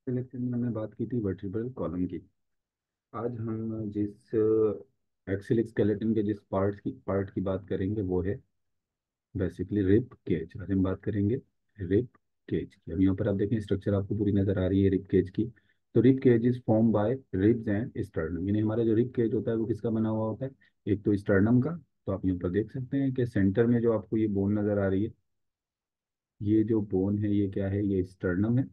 Lecture में हमने बात की थी वर्टिब्रल कॉलम की। आज हम जिस एक्सिल स्केलेटन के जिस पार्ट की बात करेंगे वो है बेसिकली रिब केज। आज हम बात करेंगे रिब केज की। अब यहाँ पर आप देखें स्ट्रक्चर आपको पूरी नजर आ रही है रिब केज की। तो rib cage is form by ribs and sternum, यानी हमारा जो रिब केज होता है वो किसका बना हुआ होता है? एक तो स्टर्नम का। तो आप यहाँ पर देख सकते हैं कि सेंटर में जो आपको ये बोन नजर आ रही है, ये जो बोन है ये क्या है? ये स्टर्नम है।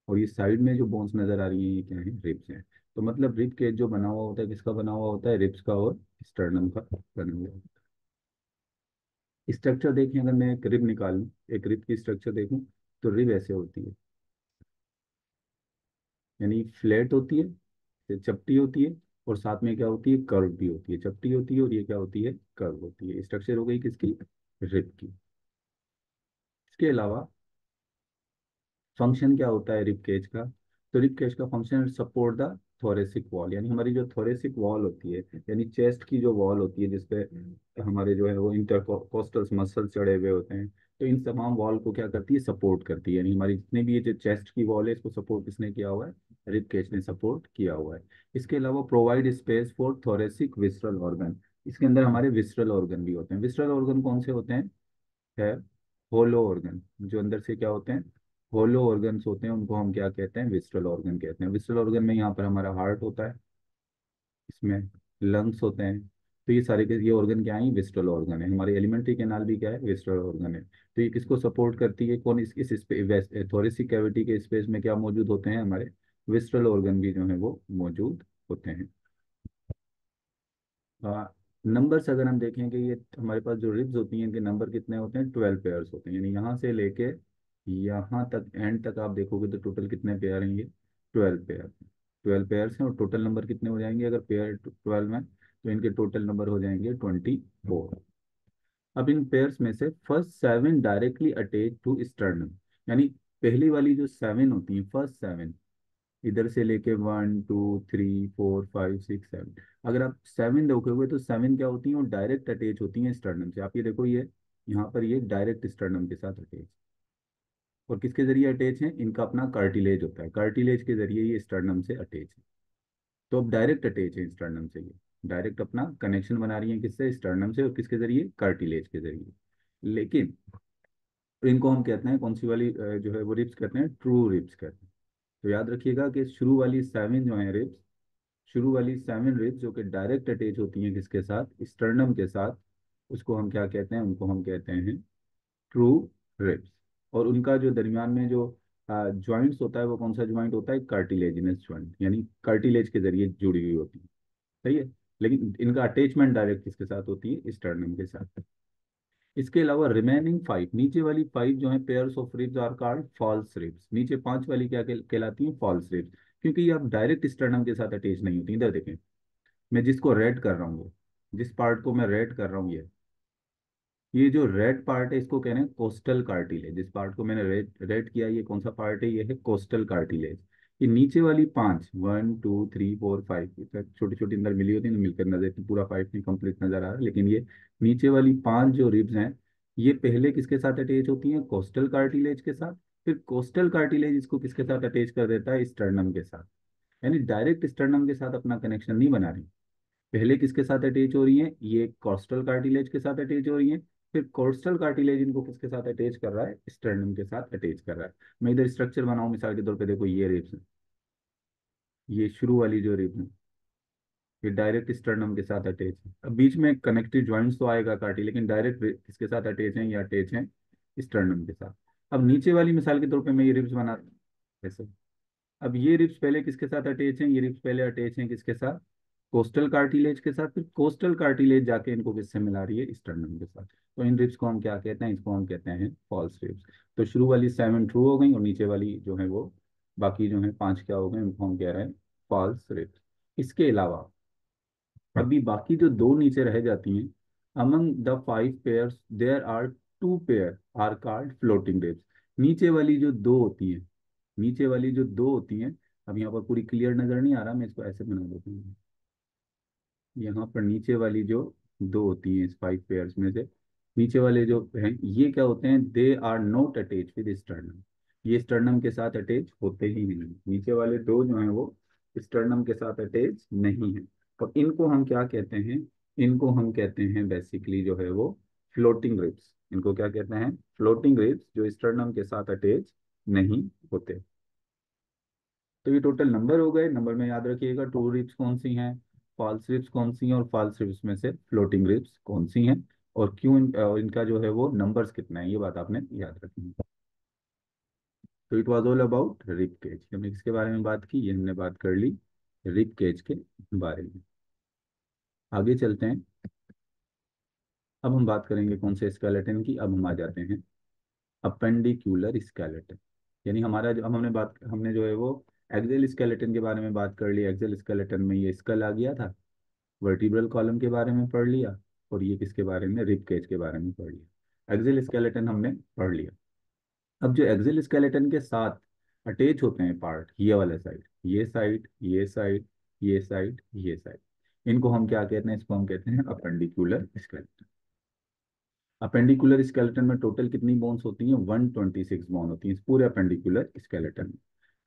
और ये साइड में जो बोन्स नजर आ रही हैं ये क्या है? रिब्स हैं। तो मतलब रिब केज जो बना हुआ होता है किसका बना हुआ होता है? रिब्स का और स्टर्नम का बना हुआ होता है। स्ट्रक्चर देखें, अगर मैं एक रिब निकालूं, एक रिब की स्ट्रक्चर देखूं, तो रिब ऐसे होती है, यानी फ्लैट होती है, फिर चपटी होती है, और साथ में क्या होती है? कर्व भी होती है। चपटी होती है और ये क्या होती है? कर्व होती है। स्ट्रक्चर हो गई किसकी? रिब की। इसके अलावा फंक्शन क्या होता है रिब केज का? तो रिब केज का function support the thoracic wall, यानी हमारी जो थोरेसिक वॉल होती है, यानी चेस्ट की जो वॉल होती है जिसपे हमारे जो है वो इंटरकोस्टल मसल चढ़े हुए होते हैं, तो इन तमाम वॉल को क्या करती है? सपोर्ट करती है। यानी हमारी जितनी भी ये जो चेस्ट की वॉल है इसको सपोर्ट किसने किया हुआ है? रिब केज ने सपोर्ट किया हुआ है। इसके अलावा provide space for thoracic visceral organ. इसके अंदर हमारे विसरल ऑर्गन भी होते हैं। विसरल ऑर्गन कौन से होते हैं? है होलो ऑर्गन। जो अंदर से क्या होते हैं? होलो ऑर्गन्स होते हैं, उनको हम क्या कहते हैं? विस्ट्रल ऑर्गन कहते हैं। विस्ट्रल ऑर्गन में यहाँ पर हमारा हार्ट होता है, इसमें लंग्स होते हैं। तो ये सारे के ये ऑर्गन क्या है? विस्ट्रल ऑर्गन है। हमारे एलिमेंट्री कैनाल भी क्या है? विस्ट्रल ऑर्गन है। तो ये किसको सपोर्ट करती है? कौन? इस थोरेसिक कैविटी के स्पेस में क्या मौजूद होते हैं? हमारे विस्ट्रल ऑर्गन भी जो है वो मौजूद होते हैं। नंबर्स अगर हम देखें कि ये हमारे पास जो रिब्स होती हैं इनके नंबर कितने होते हैं? 12 पेयर्स होते हैं। यानी यहाँ से लेके यहाँ तक एंड तक आप देखोगे तो टोटल कितने पेयर हैं? ये 12 पेयर। 12 पेयर्स हैं और टोटल नंबर कितने हो जाएंगे अगर पेयर 12 में? तो इनके टोटल नंबर हो जाएंगे 24। अब इन पेयर्स में से first 7 directly attach to sternum, यानी पहली वाली जो 7 होती हैं, फर्स्ट 7, इधर से लेके 1 2 3 4 5 6 7, अगर आप 7 देखोगे तो 7 क्या होती हैं? वो डायरेक्ट अटैच होती हैं स्टर्नम से। आप ये देखो, ये यहाँ पर ये डायरेक्ट स्टर्नम के साथ अटैच। और किसके जरिए अटैच है? इनका अपना कार्टिलेज होता है, कार्टिलेज के जरिए ये स्टर्नम से अटैच है। तो अब डायरेक्ट अटैच है स्टर्नम से, ये डायरेक्ट अपना कनेक्शन बना रही है किससे? स्टर्नम से। और किसके जरिए? कार्टिलेज के जरिए। लेकिन इनको हम कहते हैं कौन सी वाली जो है वो रिब्स कहते हैं? ट्रू रिब्स कहते हैं। तो याद रखिएगा कि शुरू वाली 7 जो है रिब्स, शुरू वाली 7 रिब्स जो कि डायरेक्ट अटैच होती हैं किसके साथ? स्टर्नम के साथ, उसको हम क्या कहते हैं? उनको हम कहते हैं ट्रू रिब्स। और उनका जो दरमियान में जो ज्वाइंट्स होता है वो कौन सा ज्वाइंट होता है? कार्टिलेजिनस ज्वाइंट, यानी कार्टिलेज के जरिए जुड़ी हुई होती है। सही है। लेकिन इनका अटैचमेंट डायरेक्ट किसके साथ होती है? स्टर्नम के साथ। इसके अलावा रिमेनिंग 5, नीचे वाली 5 जो है pairs of ribs are called false ribs. नीचे 5 वाली क्या कहलाती है? False ribs. क्योंकि ये अब डायरेक्ट स्टर्नम के साथ अटैच नहीं होती। इधर देखें, मैं जिसको रेड कर रहा हूँ, जिस पार्ट को मैं रेड कर रहा हूँ, ये जो रेड पार्ट है इसको कह रहे हैं कोस्टल कार्टिलेज। जिस पार्ट को मैंने रेड रेड किया, ये कौन सा पार्ट है? ये है कोस्टल कार्टिलेज। ये नीचे वाली 5, 1 2 3 4 5 छोटी छोटी अंदर मिली होती है ना, मिलकर नजर तो पूरा 5 नहीं कंप्लीट नजर आ रहा है, लेकिन ये नीचे वाली 5 जो रिब्स हैं ये पहले किसके साथ अटैच होती हैं? कोस्टल कार्टिलेज के साथ। फिर कोस्टल कार्टिलेज इसको किसके साथ अटैच कर देता है? स्टर्नम के साथ। यानी डायरेक्ट स्टर्नम के साथ अपना कनेक्शन नहीं बना रही। पहले किसके साथ अटैच हो रही है? ये कोस्टल कार्टिलेज के साथ अटैच हो रही है। फिर कोस्टल कार्टिलेज इनको किसके साथ अटैच कर रहा है? स्टर्नम के साथ अटैच कर रहा है। मैं इधर स्ट्रक्चर बनाऊं मिसाल के तौर पे, देखो ये रिब्स है, ये शुरू वाली जो रिब्स है ये डायरेक्ट स्टर्नम के साथ अटैच है। अब बीच में कनेक्टिव ज्वाइंट्स तो आएगा काटी, लेकिन डायरेक्ट किसके साथ अटैच है? ये अटैच है स्टर्नम के साथ। अब नीचे वाली मिसाल के तौर पे मैं ये रिब्स बना ऐसे। अब ये रिब्स पहले किसके साथ अटैच हैं? ये रिब्स पहले अटैच हैं किसके साथ? कोस्टल कार्टिलेज के साथ। फिर कोस्टल कार्टिलेज जाके इनको किससे मिला रही है? स्टर्नम के साथ। तो इन रिब्स को हम क्या कहते हैं? इसको हम कहते हैं फॉल्स रिब्स। तो शुरू वाली 7 ट्रू हो गई और नीचे वाली जो है वो बाकी जो है 5 क्या हो गए? उनको हम कह रहे हैं फॉल्स रिब्स। इसके अलावा अभी बाकी जो दो नीचे रह जाती हैं, among the 5 pairs there are 2 pair are called floating ribs. नीचे वाली जो दो होती हैं, नीचे वाली जो दो होती हैं, अब यहाँ पर पूरी क्लियर नजर नहीं आ रहा, मैं इसको ऐसे बना देता हूँ। यहाँ पर नीचे वाली जो दो होती हैं इस 5 पेयर्स में से, नीचे वाले जो हैं ये क्या होते हैं? They are not attach with sternum. ये स्टर्नम के साथ अटैच होते ही नहीं, नीचे वाले दो जो हैं वो स्टर्नम के साथ अटैच नहीं है। और इनको हम क्या कहते हैं, इनको हम कहते हैं बेसिकली जो है वो फ्लोटिंग रिब्स। इनको क्या कहते हैं, फ्लोटिंग रिब्स, जो स्टर्नम के साथ अटैच नहीं होते। तो ये टोटल नंबर हो गए। नंबर में याद रखिएगा ट्रू रिब्स कौन सी हैं, फॉल्स रिब्स कौन सी हैं, और फॉल्स रिब्स में से फ्लोटिंग रिब्स कौन सी हैं, और क्यों इनका जो है वो नंबर्स कितना है, ये बात आपने याद रखनी है। तो it was all about rib cage. हमने किसके बारे में बात की, ये हमने बात कर ली रिब केज के बारे में। आगे चलते हैं। अब हम बात करेंगे कौन से स्केलेटन की, अब हम आ जाते हैं अपेंडिक्यूलर स्केलेटन। यानी हमारा जो, अब हमने जो है वो एक्सेल स्केलेटन के बारे में बात कर ली। एक्सेल स्केलेटन में ये स्कल आ गया था, वर्टिब्रल कॉलम के बारे में पढ़ लिया, और ये किसके बारे में, रिब केज के बारे में पढ़ लिया। एक्सेल स्केलेटन हमने पढ़ लिया। अब जो एक्सेल स्केलेटन के साथ अटैच होते हैं पार्ट, ये वाला साइड, ये साइड, ये साइड, ये साइड, ये साइड, इनको हम क्या कहते हैं, इसको हम कहते हैं अपेंडिकुलर स्केलेटन। अपेंडिकुलर स्केलेटन में टोटल कितनी बोन्स होती हैं, 126 बोन होती हैं इस पूरे अपेंडिकुलर स्केलेटन में।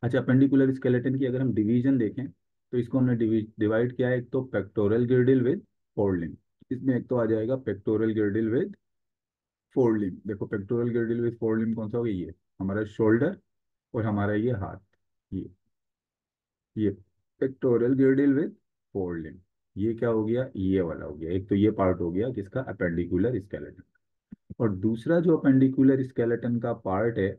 अच्छा, अपेंडिकुलर स्केलेटन की अगर हम डिवीजन देखें तो इसको हमने डिवाइड किया है, एक तो पेक्टोरल गिर्डिल विद फोरलिम्ब। इसमें एक तो आ जाएगा पेक्टोरल गिर्डिल विद फोरलिम्ब। देखो पेक्टोरल गिर्डिल विद फोरलिम्ब कौन सा होगा, ये हमारा शोल्डर, और हमारा ये हाथ, ये ये पेक्टोरल गिर्डिल विद फोरलिम्ब। ये क्या हो गया, ये वाला हो गया। एक तो ये पार्ट हो गया किसका, अपेंडिकुलर स्केलेटन। और दूसरा जो अपेंडिकुलर स्केलेटन का पार्ट है,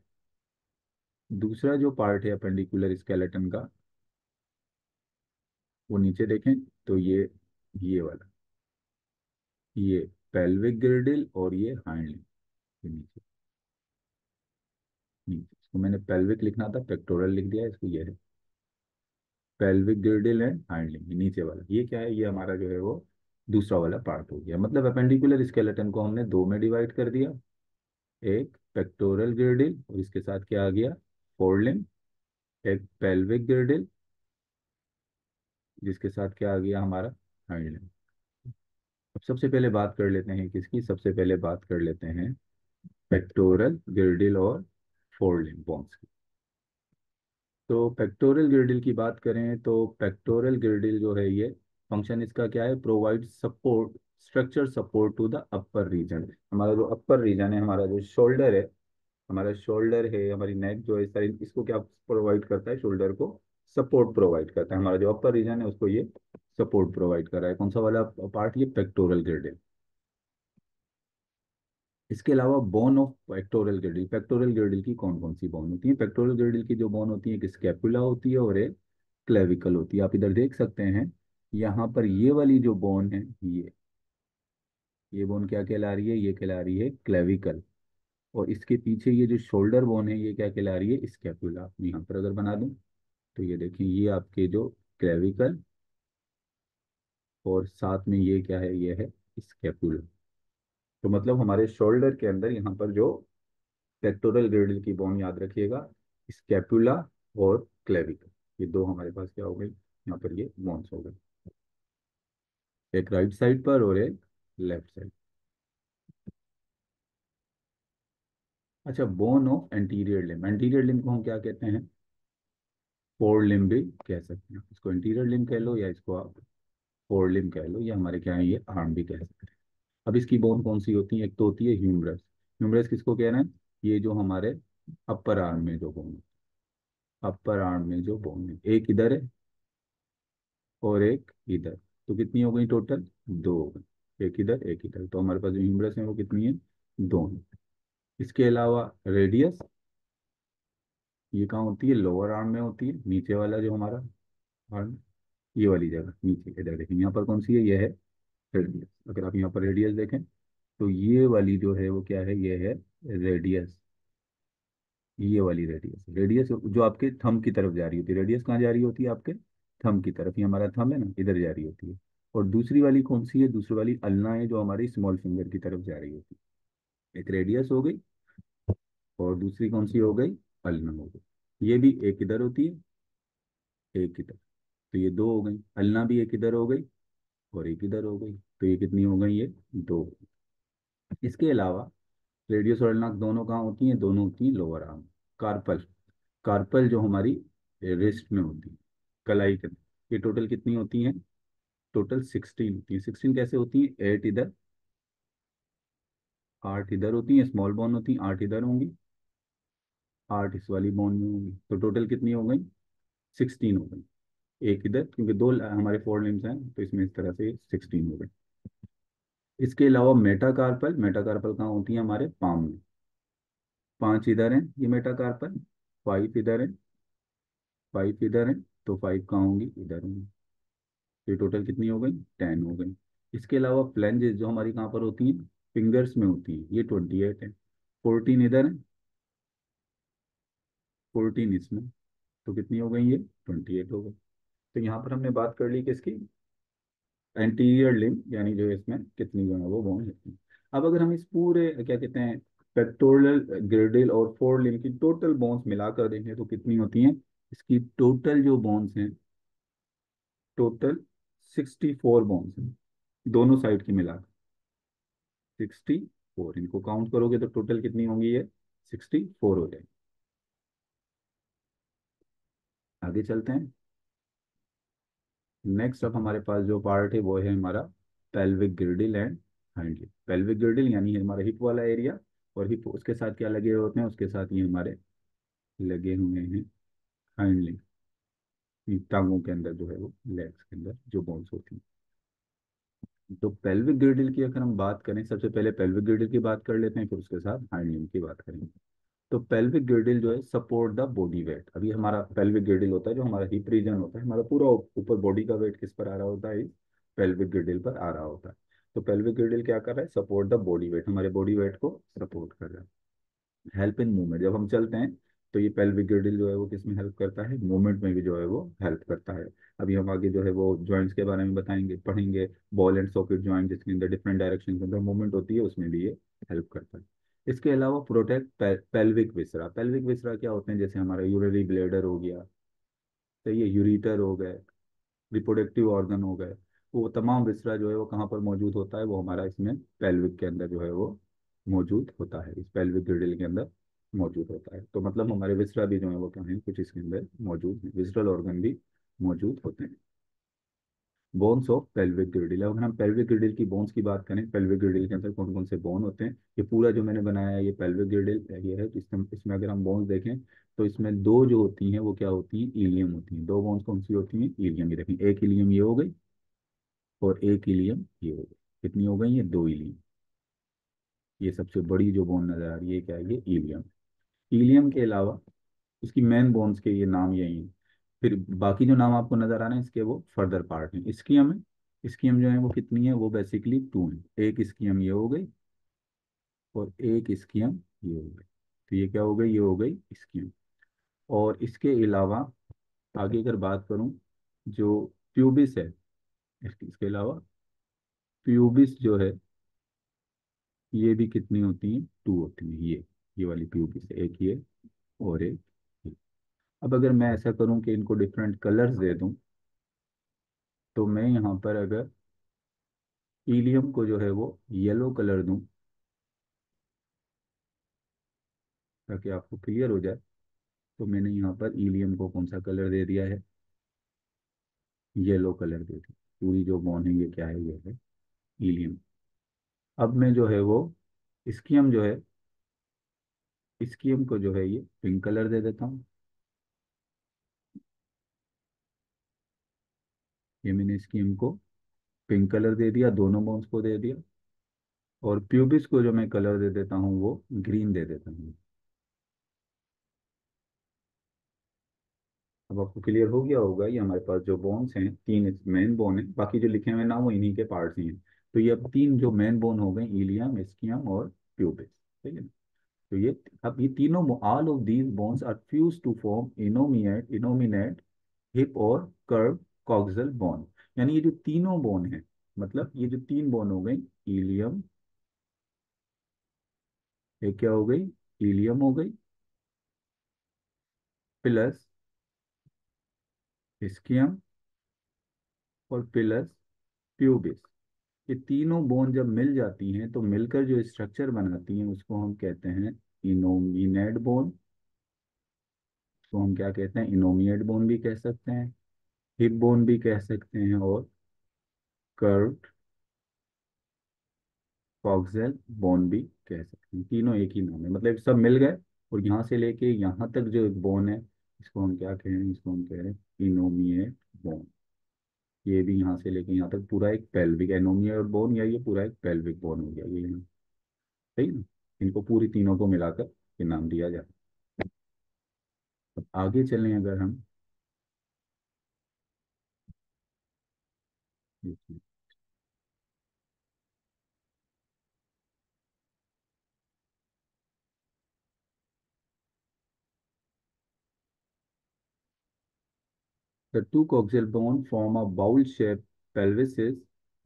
दूसरा जो पार्ट है अपेंडिकुलर स्केलेटन का, वो नीचे देखें तो ये वाला, ये पेल्विक गिर्डिल और ये हाइंड, ये नीचे, नीचे इसको मैंने पेल्विक लिखना था, पेक्टोरल लिख दिया इसको, ये है पेल्विक गिर्डिल एंड हाइंड। नीचे वाला ये क्या है, ये हमारा जो है वो दूसरा वाला पार्ट हो गया। मतलब अपेंडिकुलर स्केलेटन को हमने दो में डिवाइड कर दिया, एक पेक्टोरल गिर्डिल और इसके साथ क्या आ गया, फोरलिम्ब, एक पेल्विक गिर्डिल जिसके साथ क्या आ गया हमारा, हाइंड। अब सबसे पहले बात कर लेते हैं किसकी, सबसे पहले बात कर लेते हैं पेक्टोरल गिर्डिल और फोरलिम्ब बोन्स की। तो पेक्टोरल गिर्डिल की बात करें तो पेक्टोरल गिर्डिल जो है ये फंक्शन इसका क्या है, provide support, structure support to the upper region. हमारा जो अपर रीजन है, हमारा जो शोल्डर है, हमारा शोल्डर है, हमारी नेक जो है सारी, इसको क्या प्रोवाइड करता है, शोल्डर को सपोर्ट प्रोवाइड करता है। हमारा जो अपर रीजन है उसको ये सपोर्ट प्रोवाइड कर रहा है। कौन सा वाला पार्ट, ये पेक्टोरल गिर्डिल। इसके अलावा bone of pectoral girdle, pectoral girdle की कौन कौन सी बोन होती है, पेक्टोरल गिर्डिल की जो बोन होती है, एक स्कैपुला होती है और एक क्लेविकल होती है। आप इधर देख सकते हैं, यहाँ पर ये वाली जो बोन है, ये बोन क्या कहला रही है, ये कहला रही है क्लेविकल। और इसके पीछे ये जो शोल्डर बोन है, ये क्या कहला रही है, स्कैपुला। यहाँ पर अगर बना दूं तो ये देखिए, ये आपके जो क्लेविकल, और साथ में ये क्या है, ये है स्कैपुला। तो मतलब हमारे शोल्डर के अंदर यहाँ पर जो पेक्टोरल गिर्डल की बोन याद रखिएगा, स्कैपुला और क्लेविकल, ये दो हमारे पास क्या हो गई, यहाँ पर ये बोन्स हो गए, एक राइट साइड पर और एक लेफ्ट साइड। अच्छा, bone of anterior limb, anterior limb को हम क्या कहते हैं, फोर लिम्ब भी कह सकते हैं। इसको एंटीरियर लिम्ब कह लो या इसको आप फोर लिम्ब कह लो, या हमारे क्या है, ये आर्म भी कह सकते हैं। अब इसकी बोन कौन सी होती है, एक तो होती है ह्यूमरस। ह्यूमरस किसको कह रहे हैं, ये जो हमारे अपर आर्म में जो बोन है, अपर आर्म में जो बोन है, एक इधर है और एक इधर, तो कितनी हो गई टोटल, दो हो गई, एक इधर एक इधर। तो हमारे पास जो ह्यूमरस है वो कितनी है, दो है। इसके अलावा रेडियस, ये कहाँ होती है, लोअर आर्म में होती है, नीचे वाला जो हमारा आर्म, ये वाली जगह नीचे, इधर देखें यहाँ पर कौन सी है, ये है रेडियस। अगर आप यहाँ पर रेडियस देखें तो ये वाली जो है वो क्या है, ये है रेडियस। ये वाली रेडियस, रेडियस जो आपके थंब की तरफ जा रही होती है, रेडियस कहाँ जा रही होती है, आपके थंब की तरफ। ये हमारा थंब है ना, इधर जा रही होती है। और दूसरी वाली कौन सी है, दूसरी वाली अल्ना है, जो हमारी स्मॉल फिंगर की तरफ जा रही होती है। एक रेडियस हो गई, और दूसरी कौन सी हो गई, अल्ना हो गई। ये भी एक इधर होती है, एक इधर, तो ये दो हो गई। अल्ना भी एक इधर हो गई और एक इधर हो गई, तो ये कितनी हो गई, ये दो। इसके अलावा रेडियस और अल्ना दोनों कहाँ होती हैं, दोनों होती हैं लोअर आर्म। कार्पल, कार्पल जो हमारी रिस्ट में होती है, कलाई के अंदर, ये टोटल कितनी होती हैं? टोटल 16 होती है। 16 कैसे होती है? 8 इधर, 8 इधर होती है, स्मॉल बोन होती है, 8 इधर होंगी, 8 इस वाली बोन में होंगी, तो टोटल कितनी हो गई? 16 हो गई। एक इधर, क्योंकि दो हमारे फोर लिम्स हैं, तो इसमें इस तरह से 16 हो गई। इसके अलावा मेटाकार्पल, मेटाकार्पल कहाँ होती है? हमारे पाम में। 5 इधर हैं ये मेटाकार्पल, 5 इधर है, 5 इधर है, तो 5 कहाँ होंगी? इधर होंगी। तो ये टोटल कितनी हो गई? 10 हो गई। इसके अलावा फ्लैंजेस जो हमारी कहाँ पर होती हैं? फिंगर्स में होती है, ये 28 है। 14 इधर है, 14 इसमें, तो कितनी हो गई? ये 28 हो गई। तो यहाँ पर हमने बात कर ली किसकी? एंटीरियर लिम्ब, यानी जो इसमें कितनी जो है वो बोन होती है। अब अगर हम इस पूरे क्या कहते हैं पेक्टोरल, ग्रेडिल और फोर लिम्ब की टोटल बोन्स मिलाकर देखें तो कितनी होती हैं? इसकी टोटल जो बोन्स हैं, टोटल 64 बोन्स हैं, दोनों साइड की मिलाकर 64। इनको काउंट करोगे तो टोटल कितनी होंगी? ये 64 हो जाएगी। आगे चलते हैं। नेक्स्ट अब हमारे पास जो पार्ट है वो है हमारा पेल्विक ग्रिडिल एंड हाइंड। पेल्विक ग्रिडिल यानी है हमारा हिप वाला एरिया, और हिप उसके साथ क्या लगे हुए होते हैं? उसके साथ ये हमारे लगे हुए हैं हाइंड, टांगों के अंदर जो है वो, लेग्स के अंदर जो बोन्स होती हैं। तो पेल्विक ग्रिडल की अगर हम बात करें, सबसे पहले पेल्विक ग्रिडल की बात कर लेते हैं, फिर उसके साथ हाइंड लिम्ब की बात करेंगे। तो पेल्विक ग्रिडल जो है सपोर्ट द बॉडी वेट। अभी हमारा पेल्विक ग्रिडल होता है, जो हमारा हिप रीजन होता है, हमारा पूरा ऊपर बॉडी का वेट किस पर आ रहा होता है? पेल्विक ग्रिडल पर आ रहा होता है। तो पेल्विक ग्रिडल क्या कर रहा है? सपोर्ट द बॉडी वेट, हमारे बॉडी वेट को सपोर्ट कर रहा है। हेल्प इन मूवमेंट, जब हम चलते हैं तो ये पेल्विक गिर्डल जो है वो किस में हेल्प करता है? मूवमेंट में भी जो है वो हेल्प करता है। अभी हम आगे जो है वो जॉइंट्स के बारे में बताएंगे, पढ़ेंगे। बॉल एंड सॉकेट जॉइंट जिसके अंदर डिफरेंट डायरेक्शन के अंदर मूवमेंट होती है, उसमें भी ये हेल्प करता है। इसके अलावा प्रोटेक्ट पेल्विक विसरा। पेल्विक विसरा क्या होते हैं? जैसे हमारा यूरिनरी ब्लेडर हो गया, तो ये यूरिटर हो गए, रिप्रोडक्टिव ऑर्गन हो गए, वो तमाम विसरा जो है वो कहाँ पर मौजूद होता है? वो हमारा इसमें पेल्विक के अंदर जो है वो मौजूद होता है, इस पेल्विक ग्रिडल के अंदर मौजूद होता है। तो मतलब हमारे विसरा भी जो है वो क्या है? कुछ इसके अंदर मौजूद है, विसरल ऑर्गन भी मौजूद होते हैं। बोन्स ऑफ पेल्विक ग्रिडल, अगर हम पेल्विक ग्रिडल की बोन्स की बात करें, पेल्विक ग्रिडल के अंदर कौन कौन से बोन होते हैं? ये पूरा जो मैंने बनाया है ये पेल्विक ग्रिडल ये है। तो इसमें अगर हम बोन्स देखें तो इसमें दो जो होती हैं वो क्या होती हैं? इलियम होती हैं। दो बोन्स कौन सी होती हैं? इलियम। ये देखें, एक इलियम ये हो गई और एक इलियम ये हो गई। कितनी हो गई? ये दो इलियम। ये सबसे बड़ी जो बोन नजर आ रही है क्या है? ये इलियम। इलियम के अलावा उसकी मेन बोन्स के ये नाम यही हैं। फिर बाकी जो नाम आपको नजर आ रहे हैं इसके वो फर्दर पार्ट हैं। स्कियम है, स्कियम जो है वो कितनी है? वो बेसिकली 2 है। एक स्कियम ये हो गई और एक स्कियम ये हो गई। तो ये क्या हो गई? ये हो गई स्कियम। और इसके अलावा आगे अगर बात करूं, जो प्यूबिस है, इसके अलावा प्यूबिस जो है ये भी कितनी होती है? 2 होती है। ये वाली प्यूबिस है, एक ये और एक ये। अब अगर मैं ऐसा करूं कि इनको डिफरेंट कलर्स दे दूं, तो मैं यहाँ पर अगर हीलियम को जो है वो येलो कलर दूं, ताकि आपको क्लियर हो जाए, तो मैंने यहाँ पर हीलियम को कौन सा कलर दे दिया है? येलो कलर दे दिया। पूरी जो बॉन है ये क्या है? ये है हीलियम। अब मैं जो है वो स्कियम जो है, स्कियम को जो है ये पिंक कलर दे देता हूँ। ये मैंने स्कियम को पिंक कलर दे दिया, दोनों बोन्स को दे दिया। और प्यूबिस को जो मैं कलर दे देता हूँ वो ग्रीन दे देता हूँ। अब आपको क्लियर हो गया होगा, ये हमारे पास जो बोन्स हैं, 3 मेन बोन है, बाकी जो लिखे हुए ना वो इन्हीं के पार्ट्स ही हैं। तो ये अब 3 जो मेन बोन हो गए, इलियम, स्कियम और प्यूबिस। ठीक है। तो ये अब ये तीनों, all of these bones are fuse to form innominate hip और कर्व कॉक्सियल बोन। यानी ये जो तीनों बोन है, मतलब ये जो 3 बोन हो गई, इलियम, एक क्या हो गई? इलियम हो गई, प्लस स्कियम और प्लस प्यूबिस। ये तीनों बोन जब मिल जाती हैं तो मिलकर जो स्ट्रक्चर बनाती हैं उसको हम कहते हैं इनोमिनेट बोन, इसको हम क्या कहते हैं, इनोमिएट बोन भी कह सकते हैं, हिप बोन भी कह सकते हैं, और कर्व्ड कॉक्सेल बोन भी कह सकते हैं। तीनों एक ही नाम है, मतलब सब मिल गए। और यहाँ से लेके यहाँ तक जो एक बोन है, इसको हम क्या कह रहे हैं, इसको हम कह रहे हैं इनोमिएट बोन। ये भी यहाँ से लेके यहाँ तक पूरा एक पेल्विक एनोमिएट बोन, या ये पूरा एक पेल्विक बोन हो गया ये यहाँ। सही ना। इनको पूरी तीनों को मिलाकर ये नाम दिया जाए। अब आगे चलें अगर हम, the two coaxial bone form a bowl-shaped pelvises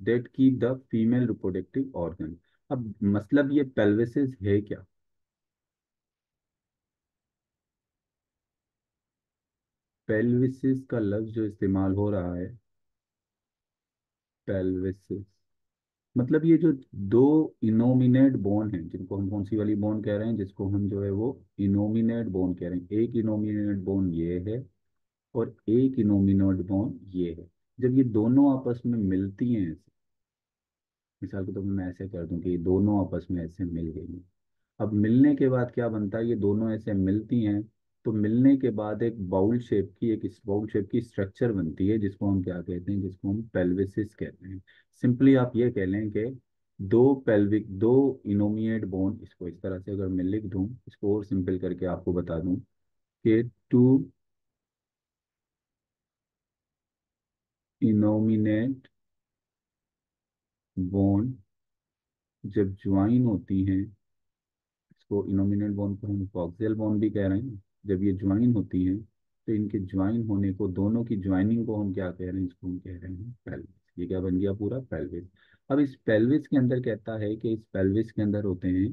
that keep the female reproductive organ। अब मतलब ये pelvises है क्या? pelvises का लफ्ज जो इस्तेमाल हो रहा है, pelvises मतलब ये जो दो इनोमिनेट बोन हैं, जिनको हम कौन सी वाली बोन कह रहे हैं, जिसको हम जो है वो इनोमिनेट बोन कह रहे हैं। एक इनोमिनेट बोन ये है, और एक इनोमिनेट बोन ये है। जब ये दोनों आपस में मिलती हैं, मिसाल के तौर पर मैं ऐसे कर दूं कि ये दोनों आपस में ऐसे मिल गई हैं। अब मिलने के बाद क्या बनता है, ये दोनों ऐसे मिलती हैं, तो मिलने के बाद एक बाउल शेप की, एक बाउल शेप की स्ट्रक्चर बनती है, जिसको हम क्या कहते हैं, जिसको हम पेल्विसिस कहते हैं। सिंपली आप ये कह लें कि दो इनोमिएट बोन, इसको इस तरह से अगर मैं लिख दूं, इसको और सिंपल करके आपको बता दूं कि टू इनोमिनेट बोन जब ज्वाइन होती हैं, इसको इनोमिनेट बोन को हम कॉक्सियल बोन भी कह रहे हैं। जब ये ज्वाइन होती हैं, तो इनके ज्वाइन होने को, दोनों की ज्वाइनिंग को हम क्या कह रहे हैं, इसको हम कह रहे हैं पेल्विस। ये क्या बन गया, पूरा पेल्विस। अब इस पेल्विस के अंदर कहता है कि इस पेल्विस के अंदर होते हैं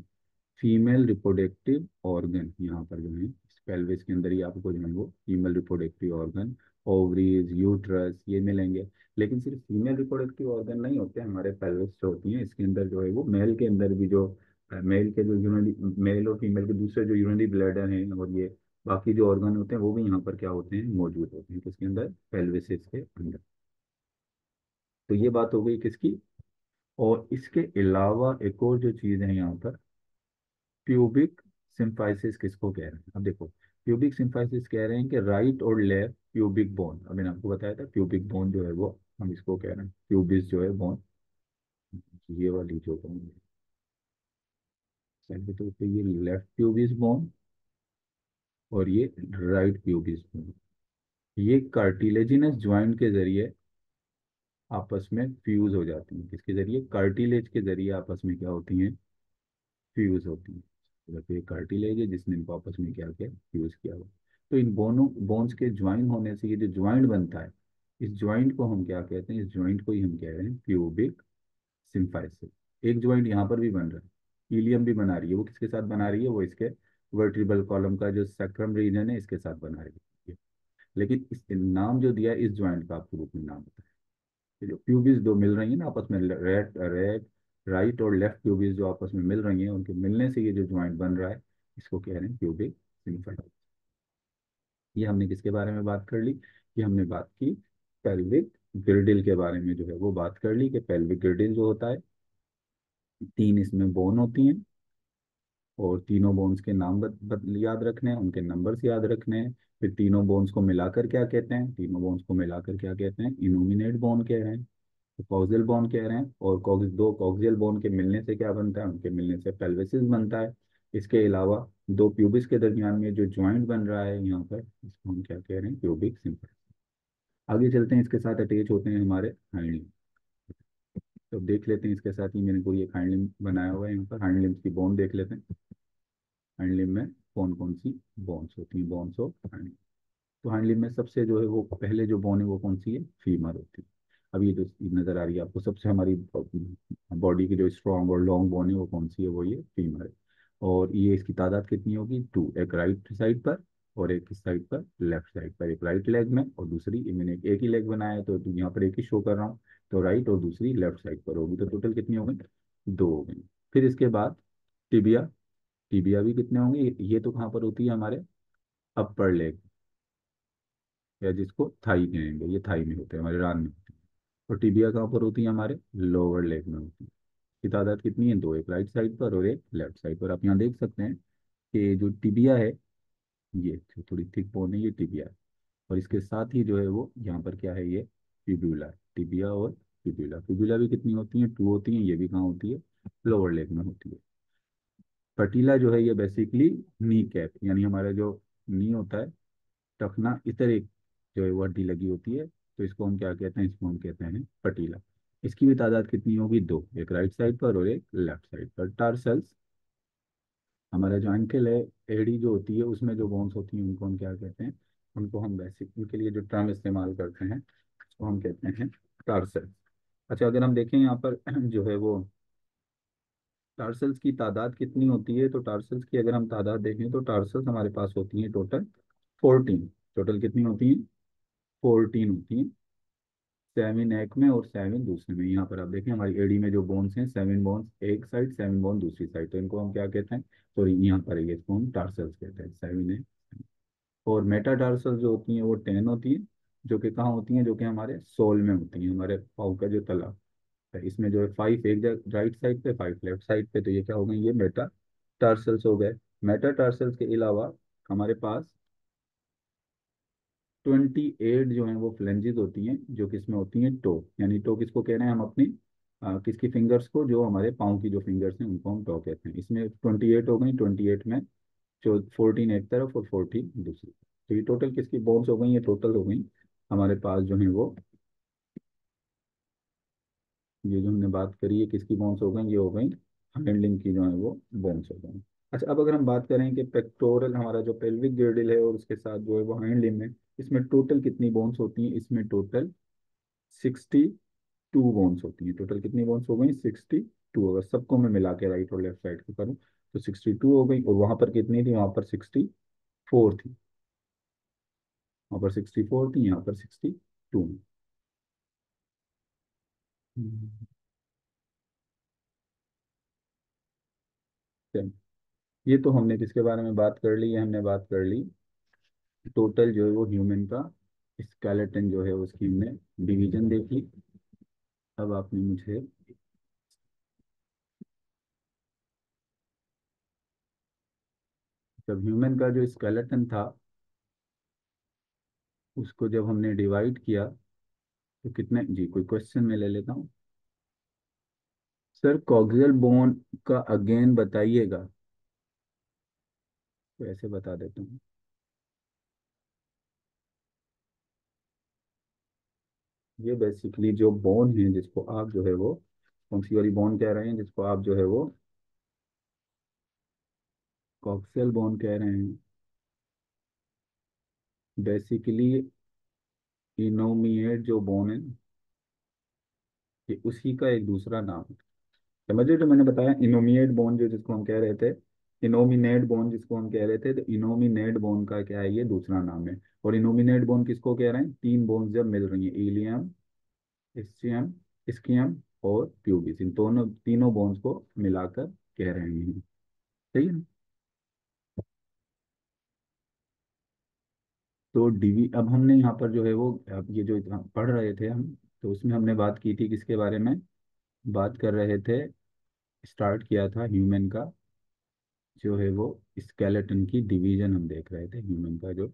फीमेल रिप्रोडक्टिव ऑर्गन। यहाँ पर जो है इस पेल्विस के अंदर ही आपको जो है वो female reproductive organ, ovaries, uterus, ये मिलेंगे। लेकिन सिर्फ फीमेल रिप्रोडक्टिव ऑर्गन नहीं होते हमारे पेल्विस जो होती हैं, इसके अंदर जो है वो मेल के अंदर भी जो मेल के जो यूरिनरी, मेल और फीमेल के दूसरे जो यूरिनरी ब्लैडर हैं, और ये बाकी जो ऑर्गन होते हैं, वो भी यहाँ पर क्या होते हैं, मौजूद होते हैं किसके अंदर, पेल्विस के अंदर। तो ये बात हो गई किसकी। और इसके अलावा एक और जो चीज़ है यहाँ पर, प्यूबिक सिम्फाइसिस किसको कह रहे हैं। अब देखो, प्यूबिक सिम्फाइसिस कह रहे हैं कि राइट और लेफ्ट प्यूबिक बोन। अब मैंने आपको बताया था प्यूबिक बोन जो है वो हम इसको कह रहे हैं प्यूबिस जो है बोन, ये वाली जो बोन है, साइड पे तो ये लेफ्ट प्यूबिस बोन, और ये राइट प्यूबिस बोन। ये कार्टिलेजिनस ज्वाइंट के जरिए आपस में फ्यूज हो जाती हैं। किसके जरिए, कार्टिलेज के जरिए आपस में क्या होती हैं, फ्यूज होती हैं। मतलब ये कार्टिलेज है जिसने इनको आपस में क्या किया, फ्यूज किया हुआ। तो इन बोनों बोन्स के ज्वाइन होने से ये जो ज्वाइंट बनता है, इस ज्वाइंट को हम क्या कहते हैं, इस ज्वाइंट को ही हम कह रहे हैं प्यूबिक सिम्फाइसिस। एक ज्वाइंट यहाँ पर भी बन रहा है, इलियम भी बना रही है, वो किसके साथ बना रही है, वो इसके वर्टिब्रल कॉलम का जो सैक्रम रीजन है, इसके साथ बना रही है। लेकिन इस नाम जो दिया है, इस ज्वाइंट का आपको रूप में नाम बताया। ये जो प्यूबिस दो मिल रही है ना आपस में, रेड रेड राइट और लेफ्ट प्यूबिस जो आपस में मिल रही हैं, उनके मिलने से ये जो ज्वाइंट बन रहा है, इसको कह रहे हैं प्यूबिक सिम्फाइसिस। ये हमने किसके बारे में बात कर ली, ये हमने बात की पेल्विक गिर्डिल के बारे में, जो है वो बात कर ली कि पेल्विक गिर्डिल जो होता है, तीन इसमें बोन होती हैं, और तीनों बोन्स के नाम याद रखने हैं, उनके नंबर्स याद रखने हैं। फिर तीनों बोन्स को मिलाकर क्या कहते हैं, तीनों बोन्स को मिलाकर क्या कहते हैं, इनोमिनेट बोन कह रहे हैं, तो कॉक्सियल बोन कह रहे हैं। और दो कॉक्सियल बोन के मिलने से क्या बनता है, उनके मिलने से पेल्विसिस बनता है। इसके अलावा दो प्यूबिस के दरमियान में जो ज्वाइंट बन रहा है यहाँ पर, इसको हम क्या कह रहे हैं, प्यूबिक सिम्फाइसिस। आगे चलते हैं, इसके साथ अटैच होते हैं हमारे हाइंड लिम्ब। तो देख लेते हैं, इसके साथ ही मैंने कोई एक हाइंड लिम्ब बनाया हुआ है यहाँ पर, हाइंड लिम्ब की बोन देख लेते हैं। हाइंड लिम्ब में कौन कौन सी बोन्स होती हैं, बोन्स ऑफ हाइंड। तो हाइंड लिम्ब में सबसे जो है वो पहले जो बोन है वो कौन सी है, फीमर होती है। अब ये जो नजर आ रही है आपको, सबसे हमारी बॉडी की जो स्ट्रॉन्ग और लॉन्ग बोन है वो कौन सी है, वो ये फीमर है। और ये इसकी तादाद कितनी होगी, टू, एक राइट साइड पर और एक इस साइड पर, लेफ्ट साइड पर, एक राइट लेग में और दूसरी, मैंने एक ही लेग बनाया है तो यहाँ पर एक ही शो कर रहा हूँ, तो राइट और दूसरी लेफ्ट साइड पर होगी, तो टोटल कितनी हो गई, दो हो गई। फिर इसके बाद टिबिया, टिबिया भी कितने होंगे, ये तो कहाँ पर होती है हमारे अपर लेग, या जिसको थाई कहेंगे, ये थाई में होते हैं, हमारे रान में होते हैं। और टिबिया कहाँ पर होती है? हमारे लोअर लेग में होती है। की तादाद कितनी है? दो, एक राइट साइड पर और एक लेफ्ट साइड पर। आप यहाँ देख सकते हैं कि जो टिबिया है, ये जो थोड़ी थिक बोन है, ये टिबिया है। और इसके साथ ही जो है वो यहाँ पर क्या है? ये फिब्यूला है। टिबिया और फिब्यूला। फिब्यूला भी कितनी होती है? टू होती है। ये भी कहाँ होती है? लोअर लेग में होती है। पटीला जो है ये बेसिकली नी कैप, यानी हमारा जो नी होता है, टखना, इस तरह एक जो है वो हड्डी लगी होती है, तो इसको हम क्या कहते हैं? इसको हम कहते हैं पटीला। इसकी भी तादाद कितनी होगी? दो, एक राइट साइड पर और एक लेफ्ट साइड पर। टार्सल्स, हमारा जो एंकल है, एड़ी जो होती है उसमें जो बोन्स होती हैं उनको हम क्या कहते हैं? उनको हम बेसिक, उनके लिए जो टर्म इस्तेमाल करते हैं उसको हम कहते हैं टार्सल। अच्छा, अगर हम देखें यहाँ पर जो है वो टार्सल्स की तादाद कितनी होती है, तो टार्सल्स की अगर हम तादाद देखें तो टार्सल्स हमारे पास होती हैं टोटल 14। टोटल कितनी होती हैं? 14 होती हैं। 7 एक में और 7 दूसरे में। यहाँ पर आप देखें हमारी एडी में जो बोन्स हैं, 7 बोन्स एक साइड, 7 बोन दूसरी साइड, तो इनको हम क्या कहते हैं? तो यहाँ पर ये इसको हम टार्सल्स कहते हैं, 7 है। और मेटाटार्सल जो होती हैं वो 10 होती हैं, जो कि कहाँ होती हैं? जो कि हमारे सोल में होती हैं, हमारे पाँव का जो तला है। इसमें जो है 5 एक राइट साइड पे, 5 लेफ्ट साइड पे, तो ये क्या हो गए? ये मेटाटार्सल्स हो गए। मेटाटार्सल्स के अलावा हमारे पास 28 जो है वो फ्लेंजेस होती हैं, जो किसमें होती हैं? टो। यानी टो किसको कह रहे हैं हम? अपनी किसकी फिंगर्स को? जो हमारे पाँव की जो फिंगर्स हैं उनको हम टो कहते हैं। इसमें 28 हो गई। 28 में जो 14 एक तरफ और 14 दूसरी। तो ये टोटल किसकी बोन्स हो गई? ये टोटल हो गई हमारे पास जो है वो, ये जो हमने बात करी है किसकी बोन्स हो गई? ये हो गई हैंडलिंग की जो है वो बोन्स हो गई। अच्छा, अब अगर हम बात करें कि पेक्टोरल, हमारा जो पेल्विक गिर्डल है और उसके साथ जो है वो हैंड लिम्ब है, इसमें टोटल कितनी बोन्स होती हैं? इसमें टोटल 62 बोन्स होती हैं। टोटल कितनी बोन्स हो गई? 62। अगर सबको मैं मिला के राइट और लेफ्ट साइड को करूँ तो 62 हो गई। और वहां पर कितनी थी? वहां पर 64 थी। वहां पर 64 थी, यहाँ पर 62। ये तो हमने किसके बारे में बात कर ली? ये हमने बात कर ली टोटल जो है वो ह्यूमन का स्केलेटन जो है उसकी हमने डिवीजन देखी। अब आपने मुझे, जब ह्यूमन का जो स्केलेटन था उसको जब हमने डिवाइड किया तो कितने, जी कोई क्वेश्चन मैं ले लेता हूँ। सर कॉक्सियल बोन का अगेन बताइएगा। तो ऐसे बता देता हूँ। ये बेसिकली जो बोन है जिसको आप जो है वो कौन सी वाली बोन कह रहे हैं, जिसको आप जो है वो कॉक्सियल बोन कह रहे हैं, बेसिकली इनोमिएट जो बोन है, ये उसी का एक दूसरा नाम है। समझे जो मैंने बताया? इनोमिएट बोन जो जिसको हम कह रहे थे, इनोमिनेट बोन जिसको हम कह रहे थे, तो इनोमिनेट बोन का क्या है? ये दूसरा नाम है। और इनोमिनेट बोन किसको कह रहे हैं? तीन बोन जब मिल रही है, इलियम, इस्चियम, इस्कियम और प्यूबिस, इन दोनों तीनों बोन्स को मिलाकर कह रहे हैं। सही है। तो डीवी, अब हमने यहाँ पर जो है वो, अब ये जो पढ़ रहे थे हम, तो उसमें हमने बात की थी किसके बारे में? बात कर रहे थे, स्टार्ट किया था ह्यूमन का जो है वो स्केलेटन की डिवीजन हम देख रहे थे। ह्यूमन का जो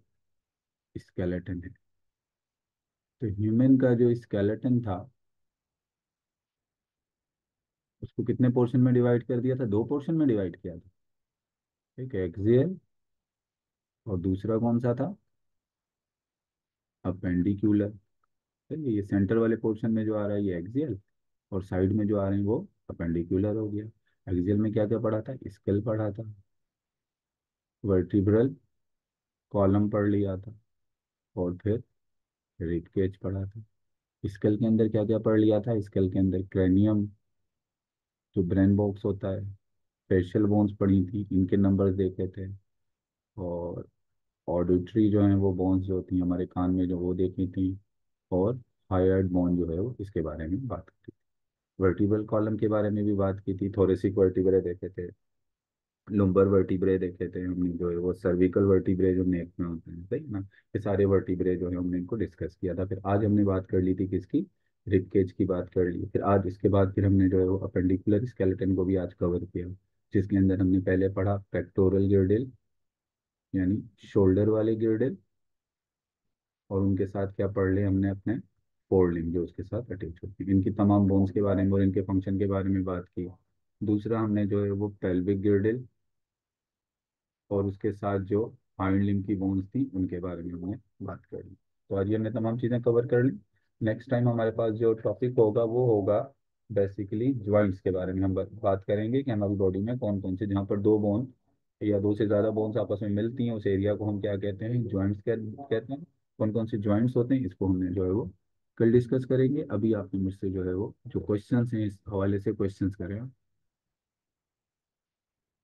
स्केलेटन है, तो ह्यूमन का जो स्केलेटन था उसको कितने पोर्शन में डिवाइड कर दिया था? दो पोर्शन में डिवाइड किया था। एक एक्सियल और दूसरा कौन सा था? अपेंडिक्यूलर। ये सेंटर वाले पोर्शन में जो आ रहा है ये एक्सियल, और साइड में जो आ रहे हैं वो अपेंडिक्यूलर हो गया। एक्सियल में क्या क्या पढ़ा था? स्केल पढ़ा था, वर्टिब्रल कॉलम पढ़ लिया था, और फिर रिब केज पढ़ा था। स्केल के अंदर क्या क्या पढ़ लिया था? स्केल के अंदर क्रैनियम, जो ब्रेन बॉक्स होता है, फेशियल बोन्स पढ़ी थी, इनके नंबर्स देखे थे। और ऑडिटरी जो है वो बोन्स जो होती हैं हमारे कान में, जो वो देखी थी। और हायर्ड बोन जो है वो इसके बारे में बात की थी। वर्टिब्रल कॉलम के बारे में भी बात की थी, थोरेसिक वर्टिब्रे देखे थे, लुम्बर वर्टिब्रे देखे थे हमने, जो है वो सर्विकल वर्टिब्रे जो नेक में होते हैं, सही ना। ये सारे वर्टिब्रे जो है हमने इनको डिस्कस किया था। फिर आज हमने बात कर ली थी किसकी, रिब केज की बात कर ली। फिर आज इसके बाद फिर हमने जो है वो अपेंडिकुलर स्केलेटन को भी आज कवर किया, जिसके अंदर हमने पहले पढ़ा पेक्टोरल गिर्डल, यानी शोल्डर वाले गिर्डल, और उनके साथ क्या पढ़ लिया हमने अपने फोर लिम्ब जो उसके साथ अटैच होती है। इनकी तमाम बोन्स के बारे में और इनके फंक्शन के बारे में बात की। दूसरा हमने जो है वो पेल्विक गिर्डल और उसके साथ जो हाइंड लिम्ब की बोन्स थी उनके बारे में हमने बात कर ली। तो आज ये हमने तमाम चीज़ें कवर कर ली। नेक्स्ट टाइम हमारे पास जो टॉपिक होगा वो होगा बेसिकली ज्वाइंट्स के बारे में। हम बात करेंगे कि हमारी बॉडी में कौन कौन से, जहाँ पर दो बोन या दो से ज़्यादा बोन्स आपस में मिलती हैं, उस एरिया को हम क्या कहते हैं, ज्वाइंट्स कहते हैं। कौन कौन से ज्वाइंट्स होते हैं इसको हमने जो है वो कल डिस्कस करेंगे। अभी आपने मुझसे जो है वो जो क्वेश्चंस हैं इस हवाले से क्वेश्चंस करें।